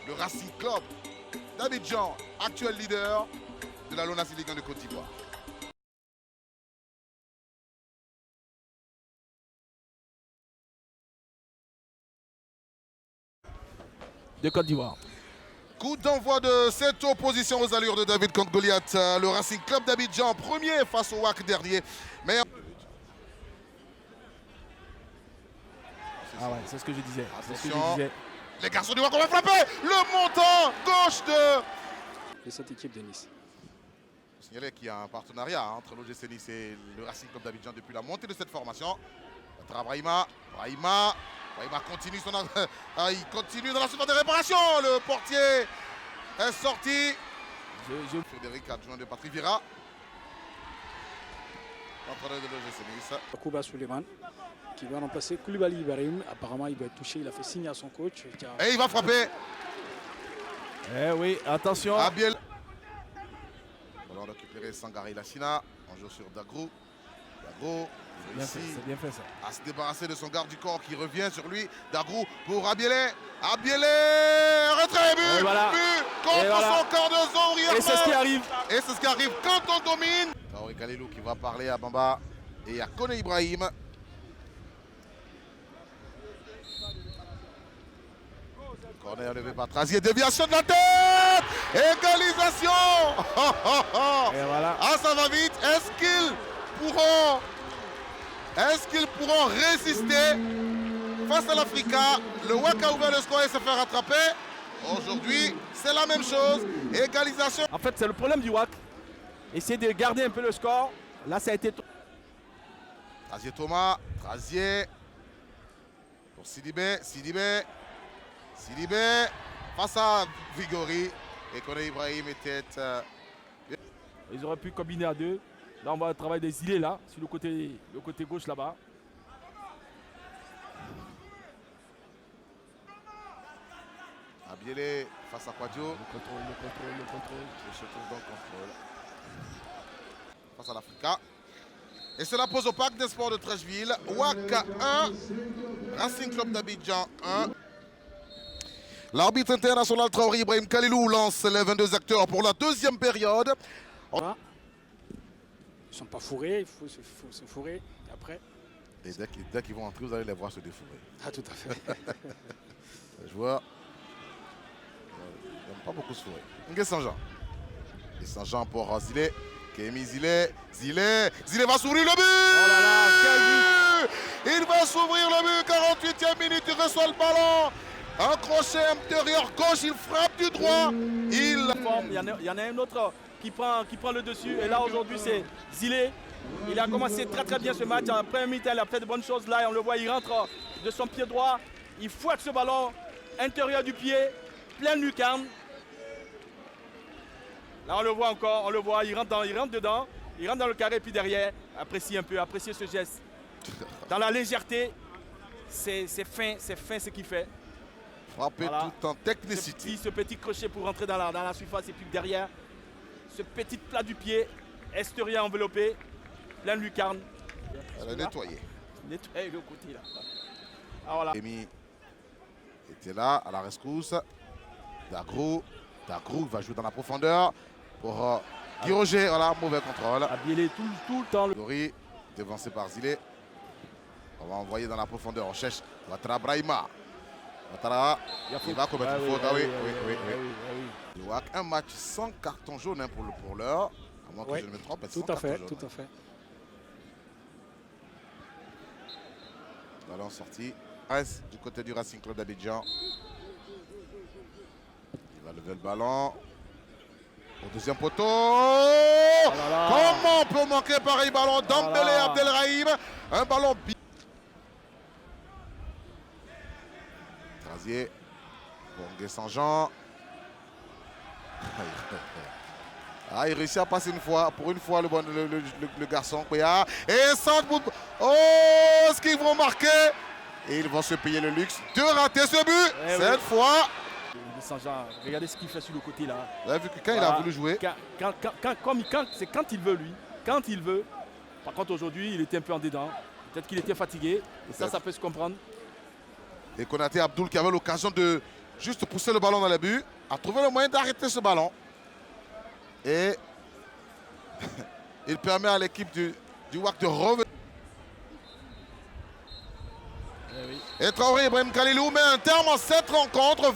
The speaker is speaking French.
Le Racing Club d'Abidjan, actuel leader de la LONASE Ligue 1 de Côte d'Ivoire. De Côte d'Ivoire. Coup d'envoi de cette opposition aux allures de David contre Goliath. Le Racing Club d'Abidjan, premier face au WAC dernier. Mais... Ah ouais, c'est ce que je disais. Attention, les garçons du WAC vont frapper. Le montant gauche de cette équipe de Nice. Vous signalez qu'il y a un partenariat entre l'OGC Nice et le Racing Club d'Abidjan depuis la montée de cette formation. Brahima continue il continue dans la surface de réparation. Le portier est sorti. Frédéric, adjoint de Patrick Vira. L'entraîneur de l'OGC Nice. Kouba Suleiman qui va remplacer Koulibaly Ibrahim. Apparemment, il doit être touché. Il a fait signe à son coach. Et il va frapper. Eh oui, attention. Abiel. Ballon récupéré Sangari Lassina. On joue sur Dagrou. Dagrou. C'est bien fait ça. À se débarrasser de son garde du corps qui revient sur lui. Dagrou pour Abielé. Abielé. Retrait, but. Voilà. But contre son corps de zone. Et c'est ce qui arrive. Et c'est ce qui arrive quand on domine. Traoré Kalilou qui va parler à Bamba et à Kone Ibrahim. Corner levé par Trazier, déviation de la tête. Égalisation. Et voilà. Ah, ça va vite. Est-ce qu'ils pourront résister face à l'Africa? Le WAC a ouvert le score et se fait rattraper. Aujourd'hui, c'est la même chose. Égalisation. En fait, c'est le problème du WAC. Essayer de garder un peu le score. Là, ça a été... Trazier Thomas. Trazier. Pour Sidibé. Sidibé. Face à Vigori. Et Kone Ibrahim était... Ils auraient pu combiner à deux. Là, on va travailler des îlets là, sur le côté gauche là-bas. Abielé face à Quadio. Le contrôle. Il se trouve dans le contrôle. Face à l'Africa. Et cela pose au parc des sports de Trècheville. WAC 1. Racing Club d'Abidjan 1. L'arbitre international Traoré Ibrahim Kalilou lance les 22 acteurs pour la deuxième période. Voilà. Ils ne sont pas fourrés, il faut se fourrer après. Et dès qu'ils vont entrer, vous allez les voir se défourrer. Ah, tout à fait. Les joueurs n'aiment pas beaucoup se fourrer. Ngué Saint-Jean. Et Saint-Jean pour Zilé. Kémy Zilé. Zilé va s'ouvrir le but. Oh là là, quel but. Il va s'ouvrir le but. 48e minute, il reçoit le ballon. Un crochet intérieur gauche, il frappe du droit. Il y en a un autre qui prend le dessus. Et là, aujourd'hui, c'est Zilé. Il a commencé très bien ce match. En première mi-temps, il a fait de bonnes choses. Là, on le voit, il rentre de son pied droit. Il fouette ce ballon intérieur du pied, plein lucarne. Là, on le voit encore. Il rentre dedans. Il rentre dans le carré, puis derrière, appréciez ce geste. Dans la légèreté, c'est fin ce qu'il fait. Frapper tout en technicité. Ce petit crochet pour rentrer dans la surface et puis derrière, ce petit plat du pied, extérieur enveloppé, plein de lucarne. Elle a nettoyé. Nettoyer le côté là. Ah, voilà. Kémy était là à la rescousse. Dagrou va jouer dans la profondeur pour Guy Roger. Voilà, mauvais contrôle. Abielé tout le temps. Dori, devancé par Zilé. On va envoyer dans la profondeur. On cherche Ouattara Brahima. Ouattara, il va commettre une faute. Ah oui. Le WAC, un match sans carton jaune pour l'heure. À moins que je ne me trompe. Tout à fait. Ballon sorti. Reste du côté du Racing Club d'Abidjan. Il va lever le ballon. Au deuxième poteau. Comment on peut manquer pareil ballon d'Ambélé Abdelrahim. Un ballon bien. Trazier. Pour Ngué Saint-Jean. Ah, il réussit à passer une fois. Pour une fois, le garçon. Et centre. Oh, est-ce qu'ils vont marquer? Et ils vont se payer le luxe de rater ce but. Cette fois. Saint-Jean, regardez ce qu'il fait sur le côté là. Vous avez vu que quand il a voulu jouer. C'est quand il veut lui. Quand il veut. Par contre aujourd'hui, il était un peu en dedans. Peut-être qu'il était fatigué. Et ça peut se comprendre. Et Konaté Abdoul qui avait l'occasion de juste pousser le ballon dans les buts, a trouvé le moyen d'arrêter ce ballon. Et il permet à l'équipe du WAC de revenir. Et Traoré Ibrahim Khalilou met un terme à cette rencontre.